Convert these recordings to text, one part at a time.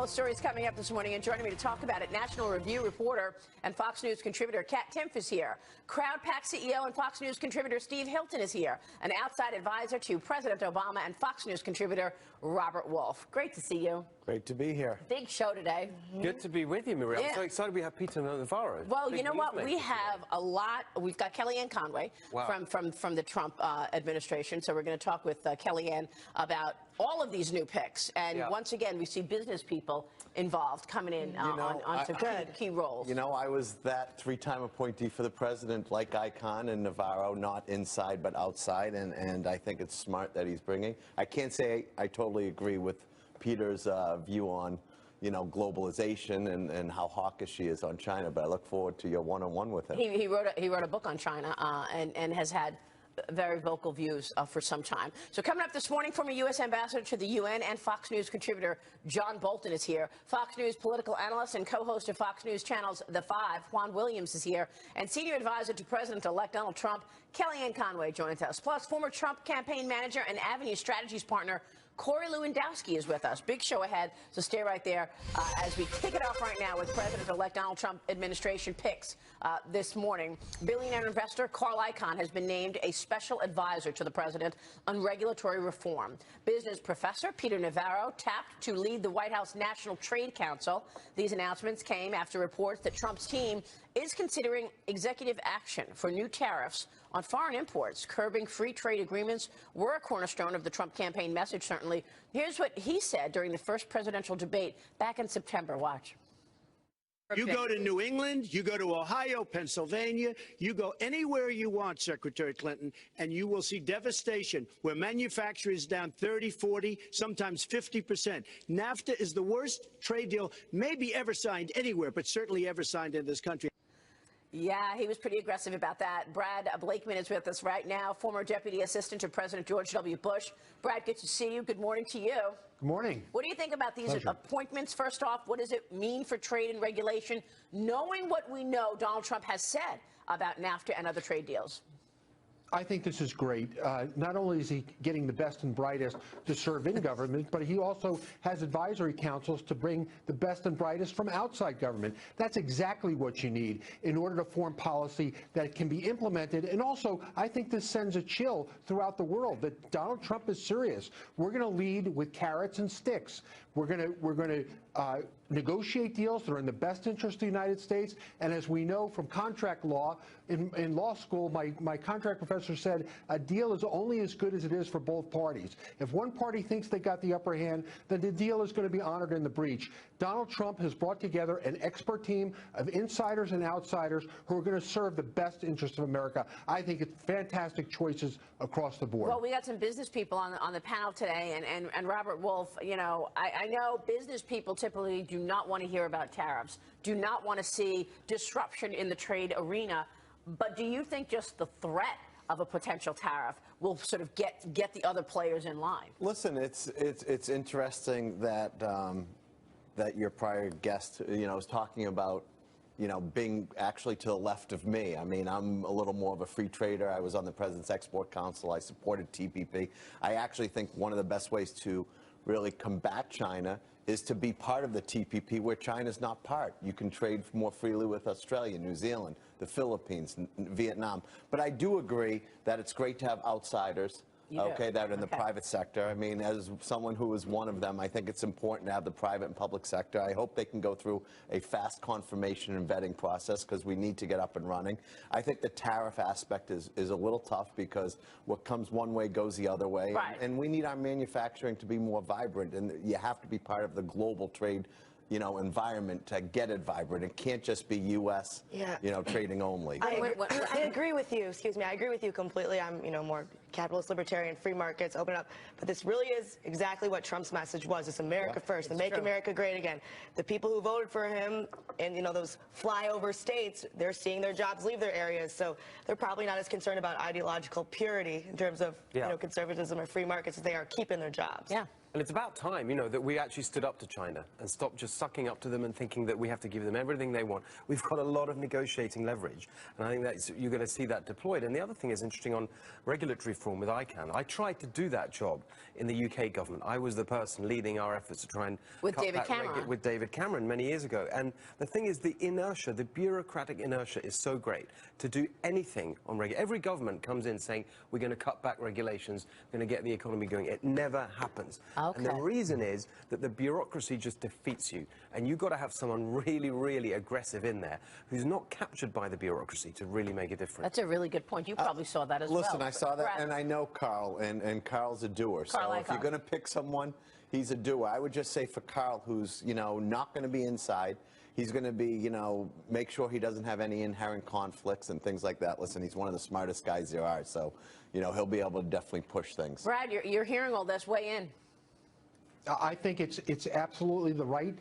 most stories coming up this morning, and joining me to talk about it, National Review reporter and Fox News contributor Kat Timpf is here. CrowdPack CEO and Fox News contributor Steve Hilton is here. An outside advisor to President Obama and Fox News contributor Robert Wolf. Great to see you. Great to be here. Big show today. Good to be with you, Maria. I'm so excited we have Peter Navarro. Well, you know what? We have a lot. We've got Kellyanne Conway from the Trump administration. So we're going to talk with Kellyanne about all of these new picks. And once again, we see business people involved coming in onto key roles. You know, I was that three-time appointee for the president, like Icahn and Navarro, not inside but outside. And I think it's smart that he's bringing. I can't say I totally agree with Peter's view on, globalization and how hawkish he is on China, but I look forward to your one-on-one with him. He wrote a book on China and has had very vocal views for some time. So coming up this morning, former U.S. ambassador to the UN and Fox News contributor John Bolton is here. Fox News political analyst and co-host of Fox News Channel's The Five, Juan Williams, is here. And senior advisor to President-elect Donald Trump, Kellyanne Conway, joins us. Plus, former Trump campaign manager and Avenue Strategies partner Corey Lewandowski is with us. Big show ahead, so stay right there as we kick it off right now with President-elect Donald Trump administration picks this morning. Billionaire investor Carl Icahn has been named a special advisor to the president on regulatory reform. Business professor Peter Navarro tapped to lead the White House National Trade Council. These announcements came after reports that Trump's team is considering executive action for new tariffs on foreign imports. Curbing free trade agreements were a cornerstone of the Trump campaign message, certainly. Here's what he said during the first presidential debate back in September. Watch. You go to New England, you go to Ohio, Pennsylvania, you go anywhere you want, Secretary Clinton, and you will see devastation where manufacturing is down 30, 40, sometimes 50%. NAFTA is the worst trade deal maybe ever signed anywhere, but certainly ever signed in this country. Yeah, he was pretty aggressive about that. Brad Blakeman is with us right now, former deputy assistant to President George W. Bush. Brad, good to see you. Good morning to you. Good morning. What do you think about these appointments? First off, what does it mean for trade and regulation, knowing what we know Donald Trump has said about NAFTA and other trade deals? I think this is great. Not only is he getting the best and brightest to serve in government, but he also has advisory councils to bring the best and brightest from outside government. That's exactly what you need in order to form policy that can be implemented. And also, I think this sends a chill throughout the world that Donald Trump is serious. We're going to lead with carrots and sticks. We're going to negotiate deals that are in the best interest of the United States. And as we know from contract law, in law school, my contract professor said a deal is only as good as it is for both parties. If one party thinks they got the upper hand, then the deal is going to be honored in the breach. Donald Trump has brought together an expert team of insiders and outsiders who are going to serve the best interest of America. I think it's fantastic choices across the board. Well, we got some business people on the panel today, and Robert Wolf, I know business people typically do not want to hear about tariffs, do not want to see disruption in the trade arena. But do you think just the threat of a potential tariff will sort of get the other players in line? Listen, it's interesting that that your prior guest, was talking about, being actually to the left of me. I mean, I'm a little more of a free trader. I was on the President's Export Council. I supported TPP. I actually think one of the best ways to really combat China is to be part of the TPP where China's not part. You can trade more freely with Australia, New Zealand, the Philippines, Vietnam. But I do agree that it's great to have outsiders, that are in the private sector. I mean, as someone who is one of them, I think it's important to have the private and public sector. I hope they can go through a fast confirmation and vetting process because we need to get up and running. I think the tariff aspect is a little tough because what comes one way goes the other way. Right. And we need our manufacturing to be more vibrant, and you have to be part of the global trade environment to get it vibrant. It can't just be U.S. Trading only. I agree with you. Excuse me. I agree with you completely. I'm, more capitalist, libertarian, free markets, open up. But this really is exactly what Trump's message was. It's America first, and make America great again. The people who voted for him in, those flyover states, they're seeing their jobs leave their areas. So they're probably not as concerned about ideological purity in terms of, conservatism or free markets as they are keeping their jobs. Yeah. And it's about time, you know, that we actually stood up to China and stopped just sucking up to them and thinking that we have to give them everything they want. We've got a lot of negotiating leverage, and I think that you're going to see that deployed. And the other thing is interesting on regulatory reform with ICANN. I tried to do that job in the UK government. I was the person leading our efforts to try and with David Cameron. With David Cameron many years ago. And the thing is, the inertia, the bureaucratic inertia is so great to do anything on regulation. Every government comes in saying, we're going to cut back regulations, we're going to get the economy going. It never happens. Okay. And the reason is that the bureaucracy just defeats you. And you've got to have someone really, really aggressive in there who's not captured by the bureaucracy to really make a difference. That's a really good point. You probably saw that as well. Listen, I saw that, Brad. and I know Carl, and Carl's a doer. Carl so if you're going to pick someone, he's a doer. I would just say for Carl, who's, you know, not going to be inside, he's going to be, you know, make sure he doesn't have any inherent conflicts and things like that. Listen, he's one of the smartest guys there are, so, you know, he'll be able to definitely push things. Brad, you're hearing all this. Weigh in. I think it's absolutely the right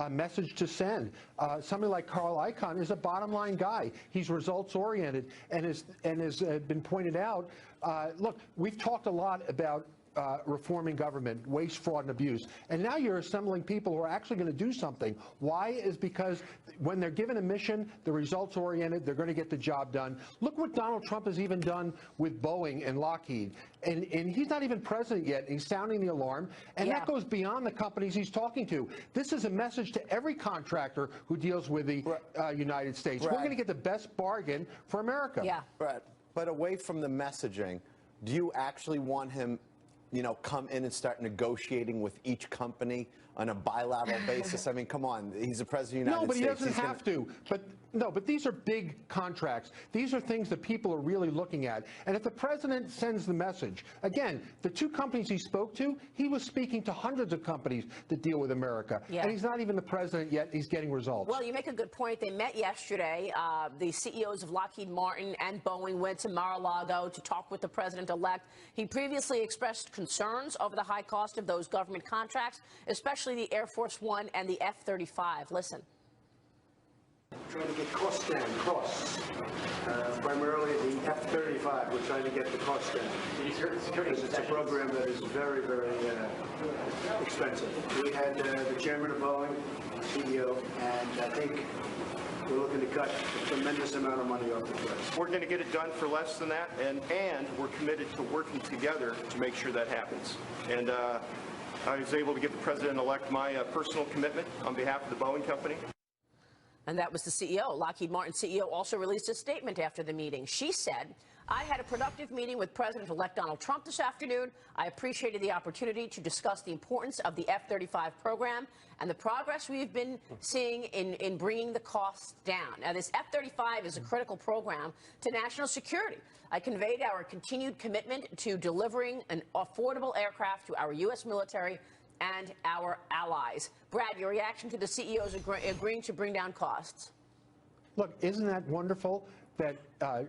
message to send. Somebody like Carl Icahn is a bottom line guy. He's results oriented, and has been pointed out. Look, we've talked a lot about reforming government, waste, fraud, and abuse. And now you're assembling people who are actually going to do something. Why? Is because when they're given a mission, they're results-oriented, they're going to get the job done. Look what Donald Trump has even done with Boeing and Lockheed. And he's not even president yet. He's sounding the alarm. And that goes beyond the companies he's talking to. This is a message to every contractor who deals with the United States. We're going to get the best bargain for America. Yeah. Brett, but away from the messaging, do you actually want him, you know, come in and start negotiating with each company on a bilateral basis? I mean, come on, he's the president of the United States. No, but he doesn't have to. But these are big contracts. These are things that people are really looking at. And if the president sends the message, again, the two companies he spoke to, he was speaking to hundreds of companies that deal with America. Yeah. And he's not even the president yet. He's getting results. Well, you make a good point. They met yesterday. The CEOs of Lockheed Martin and Boeing went to Mar-a-Lago to talk with the president-elect. He previously expressed concerns over the high cost of those government contracts, especially the Air Force One and the F-35. Listen. Trying to get costs down, primarily the F-35. We're trying to get the costs down because it's a program that is very, very expensive. We had the chairman of Boeing, CEO, and I think we're looking to cut a tremendous amount of money off the price. We're going to get it done for less than that, and we're committed to working together to make sure that happens. And I was able to give the president-elect my personal commitment on behalf of the Boeing company. And that was the CEO. Lockheed Martin CEO also released a statement after the meeting. She said, I had a productive meeting with President-elect Donald Trump this afternoon. I appreciated the opportunity to discuss the importance of the F-35 program and the progress we've been seeing in bringing the costs down. Now, this F-35 is a critical program to national security. I conveyed our continued commitment to delivering an affordable aircraft to our U.S. military and our allies. Brad, your reaction to the CEOs agreeing to bring down costs? Look, isn't that wonderful that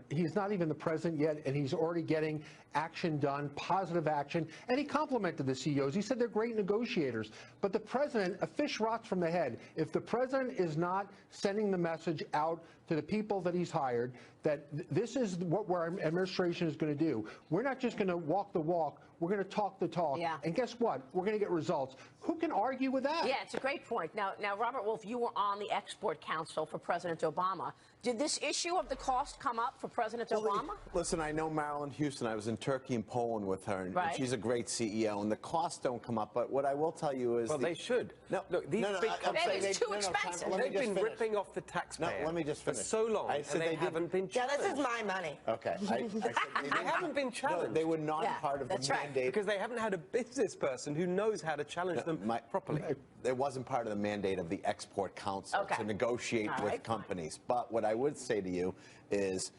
he's not even the president yet, and he's already getting action done, positive action, and he complimented the CEOs. He said they're great negotiators. But the president, a fish rots from the head. If the president is not sending the message out to the people that he's hired that this is what our administration is going to do, we're not just going to walk the walk, we're going to talk the talk. Yeah. And guess what? We're going to get results. Who can argue with that? Yeah, it's a great point. Now, Robert Wolf, you were on the Export Council for President Obama. Did this issue of the cost come up for President Obama? Listen, I know Marilyn Houston. I was in Turkey and Poland with her, and she's a great CEO, and the costs don't come up. But what I will tell you is... Well, they should. No, look, these big companies... It's too expensive. They've been ripping off the taxpayer. No, let me just finish. For so long, and they haven't been challenged. Yeah, this is my money. Okay. They haven't been challenged. No, they were not part of the mandate. Because they haven't had a business person who knows how to challenge them properly. It wasn't part of the mandate of the Export Council to negotiate with companies. But what I would say to you is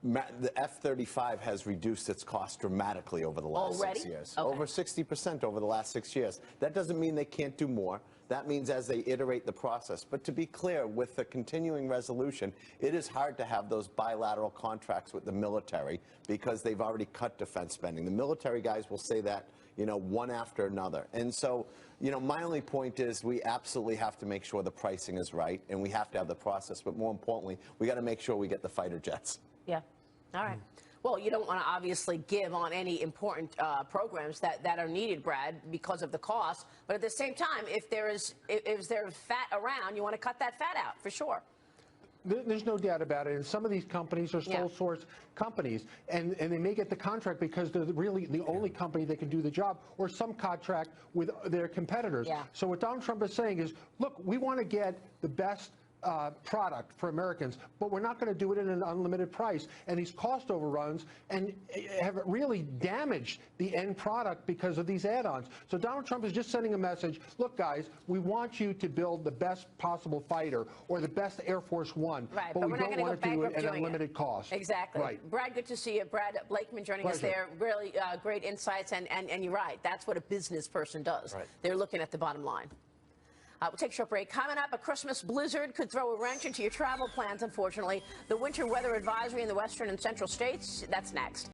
the F-35 has reduced its cost dramatically over the last 6 years. Over 60% over the last 6 years. That doesn't mean they can't do more. That means as they iterate the process. But to be clear, with the continuing resolution, it is hard to have those bilateral contracts with the military because they've already cut defense spending. The military guys will say that, you know, one after another. And so, you know, my only point is we absolutely have to make sure the pricing is right, and we have to have the process. But more importantly, we got to make sure we get the fighter jets. Yeah. All right. Well, you don't want to obviously give on any important programs that are needed, Brad, because of the cost. But at the same time, if there's fat around, you want to cut that fat out, for sure. There's no doubt about it. And some of these companies are sole source companies, and they may get the contract because they're really the only company that can do the job, or some contract with their competitors. Yeah. So what Donald Trump is saying is, look, we want to get the best product for Americans, but we're not going to do it at an unlimited price. And these cost overruns have really damaged the end product because of these add-ons. So Donald Trump is just sending a message, look, guys, we want you to build the best possible fighter or the best Air Force One, right, but we we're not don't want to do it at unlimited cost. Exactly. Right. Brad, good to see you. Brad Blakeman joining us there. Really great insights, and you're right. That's what a business person does. Right. They're looking at the bottom line. We'll take a short break. Coming up, a Christmas blizzard could throw a wrench into your travel plans, unfortunately. The winter weather advisory in the western and central states, that's next.